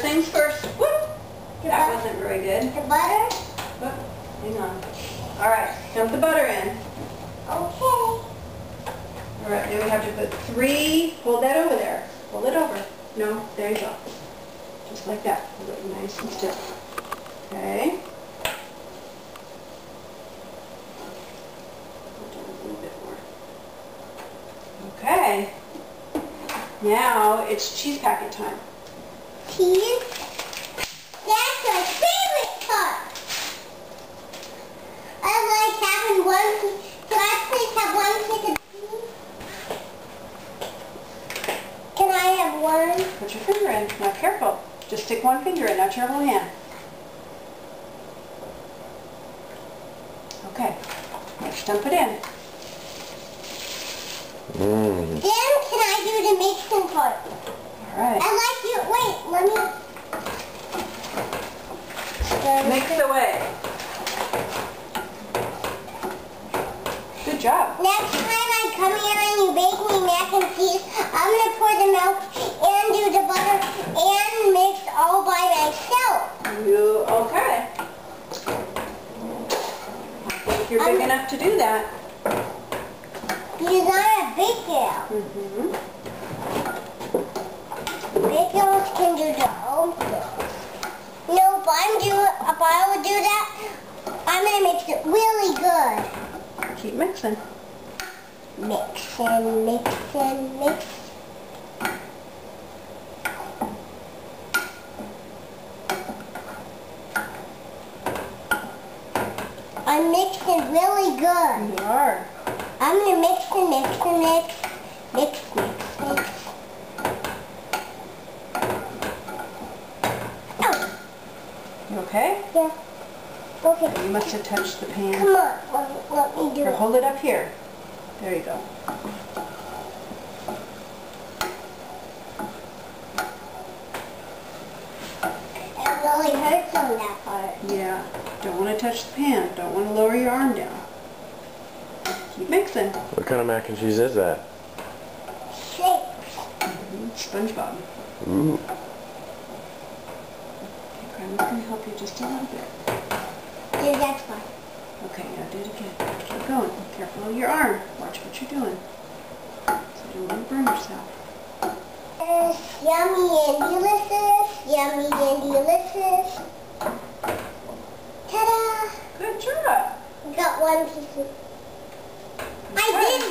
things first. Whoop! That wasn't very good. The butter? Whoop. Hang on. All right, dump the butter in. Okay. All right, now we have to put 3, hold that over there. Hold it over. No, there you go. Just like that. Hold it nice and still. Okay. I'll do a little bit more. Okay. Now it's cheese packet time. Cheese? That's my favorite part. I like having one piece. Can I please have one piece of cheese? Can I have one? Put your finger in. Now careful. Just stick one finger in, not your whole hand. Okay. Let's dump it in. Then can I do the mixing part? All right. I like you. Wait, let me. Mix it away. Good job. Next time I come here and you bake me mac and cheese, I'm going to pour the milk and do the butter and mix all by myself. Okay. I think you're big enough to do that. Because I'm a big girl. Mm-hmm. Big girls can do their own thing. No, if I would do that, I'm going to mix it really good. Keep mixing. Mix and mix and mix. I'm mixing really good. You are. I'm going to mix and mix and mix. Mix, mix, mix. Oh, You okay? yeah. Okay. You must have touched the pan. Come on. Let me do Here, it. hold it up here. There you go. It really hurts on that part. Yeah. Don't want to touch the pan. Don't want to lower your arm down. Keep mixing. What kind of mac and cheese is that? Shakes. SpongeBob. Ooh. Okay, Grandma's going to help you just a little bit. Yeah, that's fine. Okay, now do it again. Keep going. Careful of your arm. Watch what you're doing. So you don't want to burn yourself. Yummy and delicious. Yummy and delicious. Ta-da! Good job. Got one piece of... I did